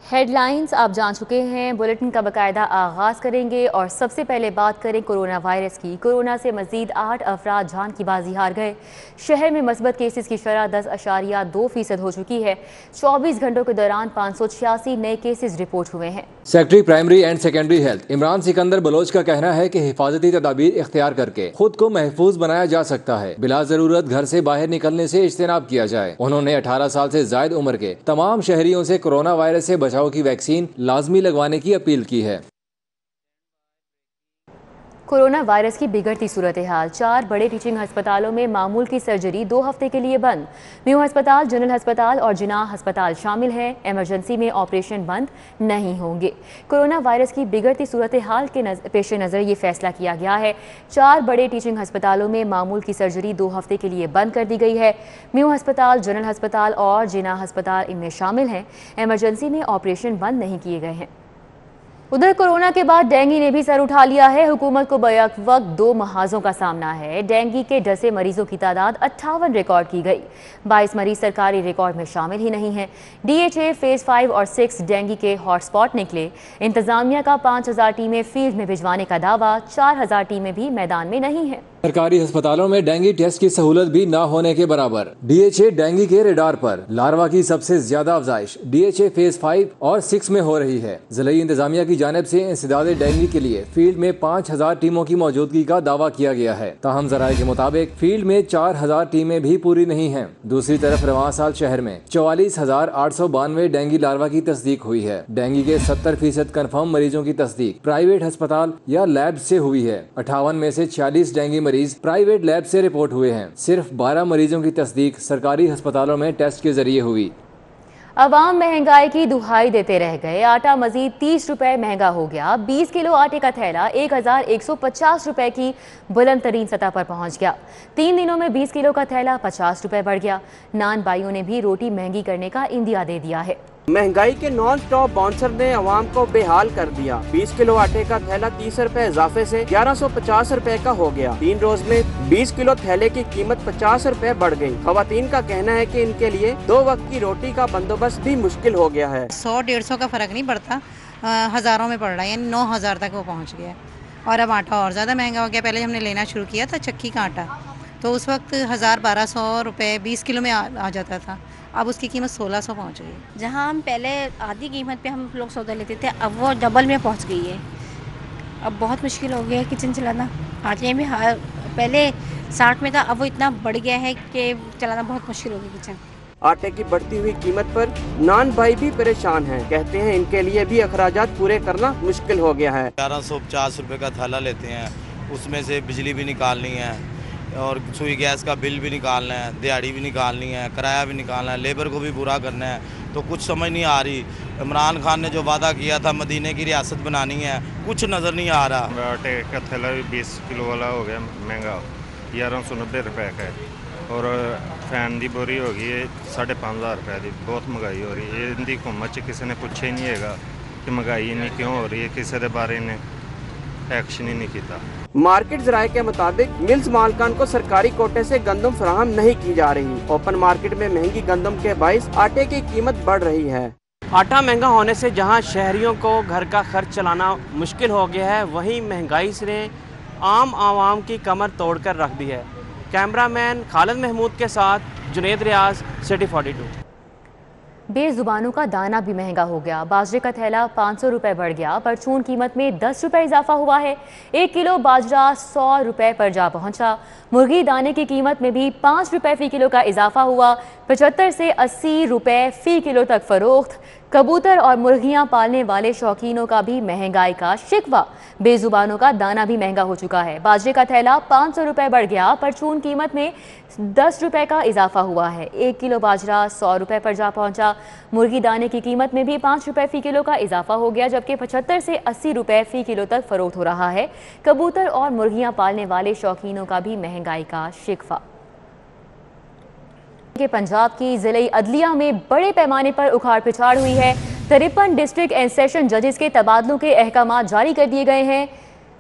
Head lines آپ جان چکے ہیں، بلیٹن کا باقاعدہ آغاز کریں گے اور سب سے پہلے بات کریں کورونا وائرس کی۔ کورونا سے مزید 8 افراد جان کی بازی ہار گئے۔ شہر میں مثبت کیسز کی شرح 10.2% ہو چکی ہے۔ 24 گھنٹوں کے دوران 586 نئے کیسز رپورٹ ہوئے ہیں۔ Secretary primary and secondary health Imran Sikandar Baloch کا کہنا ہے کہ حفاظتی تدابیر اختیار کر کے خود کو محفوظ بنایا جا سکتا ہے۔ بلا ضرورت گھر سے باہر نکلنے سے اجتناب کیا جائے۔ انہوں نے 18 سال سے زائد عمر کے تمام شہریوں سے کورونا وائرس سے بچاؤ کی ویکسین لازمی لگوانے کی اپیل کی ہے۔ کورونا وائرس کی بگڑتی صورتحال، 4 بڑے ٹیچنگ ہسپتالوں میں معمول کی سرجری 2 ہفتے کے لیے بند۔ میو ہسپتال، جنرل ہسپتال اور جناح ہسپتال شامل ہیں۔ ایمرجنسی میں آپریشن بند نہیں ہوں گے۔ کورونا وائرس کی بگڑتی صورتحال کے پیش نظر یہ فیصلہ کیا گیا ہے۔ 4 بڑے ٹیچنگ ہسپتالوں میں معمول کی سرجری 2 ہفتے کے لیے بند کر دی گئی ہے۔ میو ہسپتال، جنرل ہسپتال اور جناح ہسپتال ان میں شامل ہیں۔ ایمرجنسی میں آپریشن بند نہیں کیے گئے ہیں۔ ادھر کورونا کے بعد ڈینگی نے بھی سر اٹھا لیا ہے۔ حکومت کو بیک وقت 2 محاذوں کا سامنا ہے۔ ڈینگی کے ڈسے مریضوں کی تعداد 58 ریکارڈ کی گئی۔ 22 مریض سرکاری ریکارڈ میں شامل ہی نہیں ہیں۔ ڈی ایچ اے فیز 5 اور 6 ڈینگی کے ہاٹ سپاٹ نکلے۔ انتظامیہ کا 5000 ٹیمیں فیلڈ میں بھجوانے کا دعویٰ، 4000 ٹیمیں بھی میدان میں نہیں ہیں۔ سرکاری ہسپتالوں میں ڈینگی ٹیسٹ کی سہولت بھی نہ ہونے کے برابر۔ ڈی ایچ اے ڈینگی کے ریڈار پر لاروا کی سب سے زیادہ افزائش ڈی ایچ اے فیز 5 اور 6 میں ہو رہی ہے۔ ضلعی انتظامیہ کی جانب سے انسداد ڈینگی کے لیے فیلڈ میں 5000 ٹیموں کی موجودگی کا دعویٰ کیا گیا ہے۔ تاہم ذرائع کے مطابق فیلڈ میں 4000 ٹیمیں بھی پوری نہیں ہیں۔ دوسری طرف رواں سال شہر میں 44892 ڈینگی لاروا کی تصدیق ہوئی ہے۔ ڈینگی کے 70% کنفرم مریضوں کی تصدیق پرائیویٹ ہسپتال یا لیب سے ہوئی ہے۔ 58 میں سے 46 ڈینگی مریض پرائیویٹ لیب سے رپورٹ ہوئے ہیں۔ صرف 12 مریضوں کی تصدیق سرکاری ہسپتالوں میں ٹیسٹ کے ذریعے ہوئی۔ عوام مہنگائی کی دہائی دیتے رہ گئے۔ آٹا مزید 30 روپے مہنگا ہو گیا۔ 20 کلو آٹے کا تھیلا 1150 روپے کی بلند ترین سطح پر پہنچ گیا۔ 3 دنوں میں 20 کلو کا تھیلا 50 روپے بڑھ گیا۔ نان بائیوں نے بھی روٹی مہنگی کرنے کا اندیا دے دیا ہے۔ مہنگائی کے نان سٹاپ باؤنسر نے عوام کو بے حال کر دیا۔ 20 کلو آٹے کا تھیلا 30 روپے اضافے سے 1150 روپے کا ہو گیا۔ 3 روز میں 20 کلو تھیلے کی قیمت 50 روپے بڑھ گئی۔ خواتین کا کہنا ہے کہ ان کے لیے 2 وقت کی روٹی کا بندوبست بھی مشکل ہو گیا ہے۔ 100-150 کا فرق نہیں پڑتا، ہزاروں میں پڑ رہا ہے، یعنی 9000 تک وہ پہنچ گیا ہے۔ اور اب آٹا اور زیادہ مہنگا ہو گیا۔ پہلے ہم نے لینا شروع کیا تھا چکی کا آٹا، تو اس وقت 1200 روپے 20 کلو میں آ جاتا تھا، اب اس کی قیمت 1600 پہنچ گئی۔ جہاں ہم پہلے آدھی قیمت پہ ہم لوگ سودا لیتے تھے، اب وہ ڈبل میں پہنچ گئی ہے۔ اب بہت مشکل ہو گیا ہے کچن چلانا۔ آٹے میں پہلے 60 میں تھا، اب وہ اتنا بڑھ گیا ہے کہ چلانا بہت مشکل ہو گیا کچن۔ آٹے کی بڑھتی ہوئی قیمت پر نان بھائی بھی پریشان ہیں۔ کہتے ہیں ان کے لیے بھی اخراجات پورے کرنا مشکل ہو گیا ہے۔ 1150 روپے کا تھیلا لیتے ہیں، اس میں سے بجلی بھی نکالنی ہے اور سوئی گیس کا بل بھی نکالنا ہے، دیہڑی بھی نکالنی ہے، کرایہ بھی نکالنا ہے، لیبر کو بھی پورا کرنا ہے، تو کچھ سمجھ نہیں آ رہی۔ عمران خان نے جو وعدہ کیا تھا مدینے کی ریاست بنانی ہے، کچھ نظر نہیں آ رہا۔ آٹے کا تھیلا بھی 20 کلو والا ہو گیا مہنگا، 1190 روپے کا ہے، اور فین دی بوری ہو گئی ہے 5500 روپے دی۔ بہت مہنگائی ہو رہی ہے۔ ان دی حکومت چ کسی نے پوچھے نہیں ہے کہ مہنگائی نہیں کیوں ہو رہی ہے، کسی دے بارے نے ایکشن ہی نہیں کیتا۔ مارکیٹ ذرائع کے مطابق ملز مالکان کو سرکاری کوٹے سے گندم فراہم نہیں کی جا رہی۔ اوپن مارکیٹ میں مہنگی گندم کے باعث آٹے کی قیمت بڑھ رہی ہے۔ آٹا مہنگا ہونے سے جہاں شہریوں کو گھر کا خرچ چلانا مشکل ہو گیا ہے، وہیں مہنگائی نے عام عوام کی کمر توڑ کر رکھ دی ہے۔ کیمرہ مین خالد محمود کے ساتھ جنید ریاض، سٹی 42۔ بے زبانوں کا دانہ بھی مہنگا ہو گیا۔ باجرے کا تھیلا 500 روپے بڑھ گیا۔ پرچون قیمت میں 10 روپے اضافہ ہوا ہے۔ 1 کلو باجرہ 100 روپے پر جا پہنچا۔ مرغی دانے کی قیمت میں بھی 5 روپے فی کلو کا اضافہ ہوا۔ 75 سے 80 روپے فی کلو تک فروخت۔ کبوتر اور مرغیاں پالنے والے شوقینوں کا بھی مہنگائی کا شکوہ۔ بے زبانوں کا دانہ بھی مہنگا ہو چکا ہے۔ باجرے کا تھیلا 500 روپے بڑھ گیا۔ پرچون قیمت میں 10 روپے کا اضافہ ہوا ہے۔ 1 کلو باجرہ 100 روپے پر جا پہنچا۔ مرغی دانے کی قیمت میں بھی 5 روپے فی کلو کا اضافہ ہو گیا، جبکہ 75 سے 80 روپے فی کلو تک فروخت ہو رہا ہے۔ کبوتر اور مرغیاں پالنے والے شوقینوں کا بھی مہنگائی کا شکوہ۔ کہ پنجاب کی ضلعی عدلیہ میں بڑے پیمانے پر اکھاڑ پچھاڑ ہوئی ہے۔ 53 ڈسٹرکٹ اینڈ سیشن ججز کے تبادلوں کے احکامات جاری کر دیے گئے ہیں۔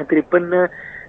53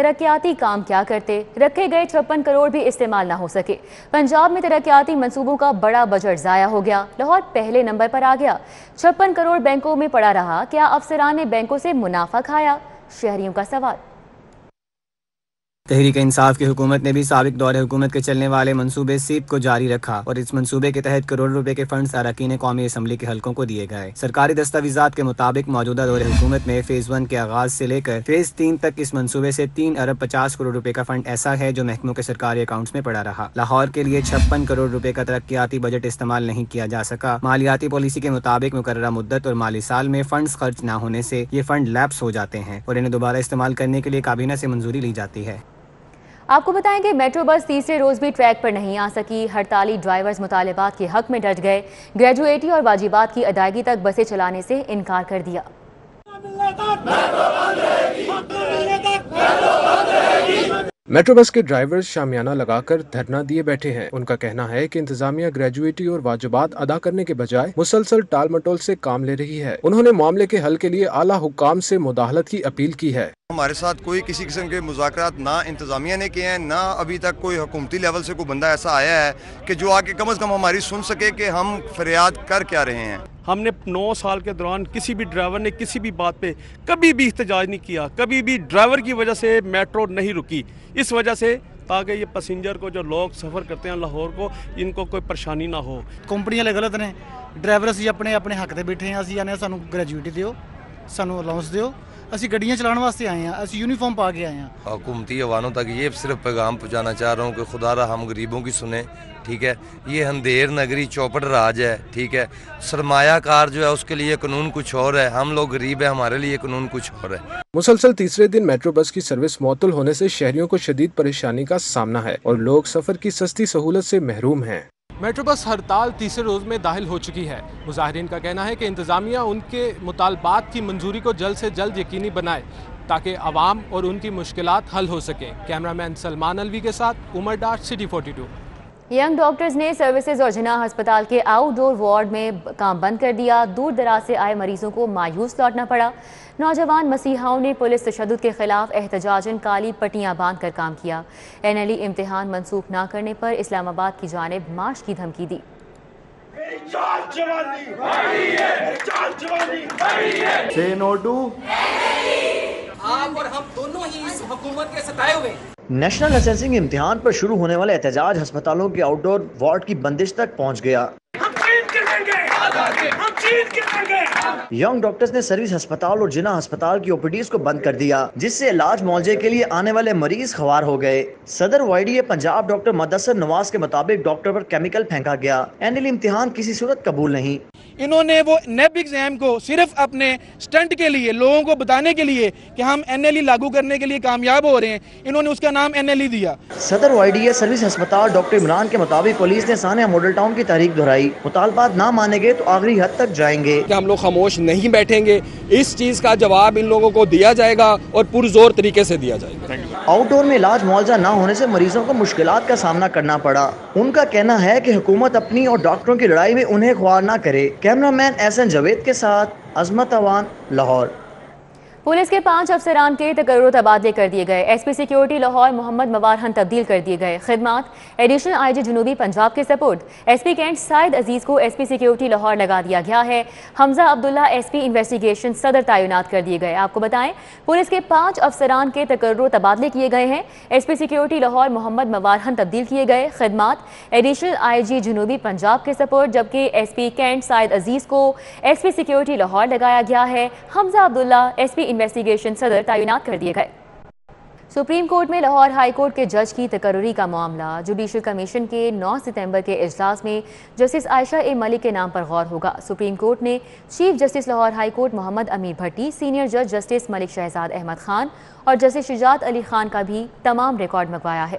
ترقیاتی کام کیا کرتے؟ رکھے گئے 56 کروڑ بھی استعمال نہ ہو سکے۔ پنجاب میں ترقیاتی منصوبوں کا بڑا بجٹ ضائع ہو گیا، لاہور پہلے نمبر پر آ گیا۔ 56 کروڑ بینکوں میں پڑا رہا، کیا افسران نے بینکوں سے منافع کھایا؟ شہریوں کا سوال۔ تحریک انصاف کی حکومت نے بھی سابق دور حکومت کے چلنے والے منصوبے سیپ کو جاری رکھا اور اس منصوبے کے تحت کروڑ روپے کے فنڈز اراکین قومی اسمبلی کے حلقوں کو دیے گئے۔ سرکاری دستاویزات کے مطابق موجودہ دور حکومت میں فیز 1 کے آغاز سے لے کر فیز 3 تک اس منصوبے سے 3 ارب 50 کروڑ روپے کا فنڈ ایسا ہے جو محکموں کے سرکاری اکاؤنٹس میں پڑا رہا۔ لاہور کے لیے 56 کروڑ روپے کا ترقیاتی بجٹ استعمال نہیں کیا جا سکا۔ مالیاتی پالیسی کے مطابق مقررہ مدت اور مالی سال میں فنڈز خرچ نہ ہونے سے یہ فنڈ لیپس ہو جاتے ہیں اور انہیں دوبارہ استعمال کرنے کے لیے کابینہ سے منظوری لی جاتی ہے۔ آپ کو بتائیں کہ میٹرو بس تیسرے روز بھی ٹریک پر نہیں آ سکی۔ ہڑتالی ڈرائیورز مطالبات کے حق میں ڈٹ گئے، گریجویٹی اور واجبات کی ادائیگی تک بسیں چلانے سے انکار کر دیا۔ میٹرو بس کے ڈرائیورز شامیانہ لگا کر دھرنا دیے بیٹھے ہیں۔ ان کا کہنا ہے کہ انتظامیہ گریجویٹی اور واجبات ادا کرنے کے بجائے مسلسل ٹال مٹول سے کام لے رہی ہے۔ انہوں نے معاملے کے حل کے لیے اعلیٰ حکام سے مداخلت کی اپیل کی ہے۔ ہمارے ساتھ کوئی کسی قسم کے مذاکرات نہ انتظامیہ نے کیے ہیں، نہ ابھی تک کوئی حکومتی لیول سے کوئی بندہ ایسا آیا ہے کہ جو آ کے کم از کم ہماری سن سکے کہ ہم فریاد کر کیا رہے ہیں۔ ہم نے 9 سال کے دوران کسی بھی ڈرائیور نے کسی بھی بات پہ کبھی بھی احتجاج نہیں کیا، کبھی بھی ڈرائیور کی وجہ سے میٹرو نہیں رکی، اس وجہ سے تاکہ یہ پیسنجر کو جو لوگ سفر کرتے ہیں لاہور کو، ان کو کوئی پریشانی نہ ہو۔ ਕੰਪਨੀਆਂ ਵਾਲੇ ਗਲਤ ਨੇ, ਡਰਾਈਵਰ ਅਸੀਂ ਆਪਣੇ ਹੱਕ ਤੇ ਬੈਠੇ ਹਾਂ। ਅਸੀਂ ਆਨੇ ਸਾਨੂੰ ਗ੍ਰੈਜੂਇਟੀ ਦਿਓ, ਸਾਨੂੰ ਅਲਾਉਂਸ ਦਿਓ। ਅਸੀਂ ਗੱਡੀਆਂ ਚਲਾਉਣ ਵਾਸਤੇ ਆਏ ਹਾਂ, ਅਸੀਂ ਯੂਨੀਫਾਰਮ ਪਾ ਕੇ ਆਏ ਹਾਂ। حکومتی عوانوں تک یہ صرف پیغام پہنچانا چاہ رہا ہوں کہ خدا را ہم غریبوں کی سنیں، ٹھیک ہے؟ یہ اندھیر نگری چوپڑ راج ہے، ٹھیک ہے؟ سرمایہ کار جو ہے اس کے لیے قانون کچھ اور ہے، ہم لوگ غریب ہیں، ہمارے لیے قانون کچھ اور ہے۔ مسلسل تیسرے دن میٹرو بس کی سروس معطل ہونے سے شہریوں کو شدید پریشانی کا سامنا ہے اور لوگ سفر کی سستی سہولت سے محروم ہیں۔ میٹرو بس ہڑتال تیسرے روز میں داخل ہو چکی ہے۔ مظاہرین کا کہنا ہے کہ انتظامیہ ان کے مطالبات کی منظوری کو جلد سے جلد یقینی بنائے تاکہ عوام اور ان کی مشکلات حل ہو سکیں۔ کیمرہ مین سلمان الوی کے ساتھ عمر ڈار، سٹی 42۔ ینگ ڈاکٹرز نے سروسز اور جناح ہسپتال کے آؤٹ ڈور وارڈ میں کام بند کر دیا۔ دور دراز سے آئے مریضوں کو مایوس لوٹنا پڑا۔ نوجوان مسیحاؤں نے پولیس تشدد کے خلاف احتجاجاً کالی پٹیاں باندھ کر کام کیا۔ NLE امتحان منسوخ نہ کرنے پر اسلام آباد کی جانب مارچ کی دھمکی دی۔ آپ اور ہم دونوں ہی اس حکومت کے ستائے ہوئے۔ نیشنل لائسنسنگ امتحان پر شروع ہونے والے احتجاج ہسپتالوں کے آؤٹ ڈور وارڈ کی بندش تک پہنچ گیا۔ ینگ ڈاکٹرز نے سروس ہسپتال اور جناح ہسپتال کی OPDs کو بند کر دیا، جس سے علاج معالجے کے لیے آنے والے مریض خوار ہو گئے۔ صدر YDA پنجاب ڈاکٹر مدثر نواز کے مطابق ڈاکٹر پر کیمیکل پھینکا گیا۔ NLE امتحان کسی صورت قبول نہیں۔ انہوں نے وہ نیب ایگزام کو صرف اپنے سٹنٹ کے لیے، لوگوں کو بتانے کے لیے کہ ہم NLE لاگو کرنے کے لیے کامیاب ہو رہے ہیں، انہوں نے اس کا نام NLE دیا۔ صدر YDA سروس ہسپتال ڈاکٹر عمران کے مطابق پولیس نے سانحہ ماڈل ٹاؤن کی تحریک دہرائی، مطالبات نہ مانیں گے تو آخری حد تک جائیں گے۔ کہ ہم لوگ خاموش نہیں بیٹھیں گے، اس چیز کا جواب ان لوگوں کو دیا جائے گا اور پرزور طریقے سے دیا جائے گا۔ آؤٹ ڈور میں علاج معالجہ نہ ہونے سے مریضوں کو مشکلات کا سامنا کرنا پڑا۔ ان کا کہنا ہے کہ حکومت اپنی اور ڈاکٹروں کی لڑائی میں انہیں خوار نہ کرے۔ کیمرہ مین SN جاوید کے ساتھ عظمت اوان، لاہور۔ پولیس کے 5 افسران کے تقرر تبادلے کر دیے گئے۔ SP سیکیورٹی لاہور محمد موارہن تبدیل کر دیے گئے۔ خدمات ایڈیشنل IG جنوبی پنجاب کے سپورٹ۔ SP کینٹ سعید عزیز کو SP سیکیورٹی لاہور لگا دیا گیا ہے۔ حمزہ عبداللہ SP انویسٹیگیشن صدر تعینات کر دیے گئے۔ آپ کو بتائیں پولیس کے 5 افسران کے تقرر تبادلے کیے گئے ہیں۔ SP سیکیورٹی لاہور محمد موارہن تبدیل کیے گئے۔ خدمات ایڈیشنل IG جنوبی پنجاب کے سپورٹ، جبکہ SP کینٹ سعید عزیز کو SP سیکیورٹی لاہور لگایا گیا ہے۔ حمزہ عبداللہ SP انویسٹیگیشن صدر تعینات کر دیے گئے۔ سپریم کورٹ میں لاہور ہائی کورٹ کے جج کی تقرری کا معاملہ۔ جوڈیشل کمیشن کے 9 ستمبر کے اجلاس میں جسٹس عائشہ A ملک کے نام پر غور ہوگا۔ سپریم کورٹ نے chief justice Lahore high court Muhammad Amir Bhatti, senior جج جسٹس ملک شہزاد احمد خان اور جسٹس شجاعت علی خان کا بھی تمام ریکارڈ منگوایا ہے۔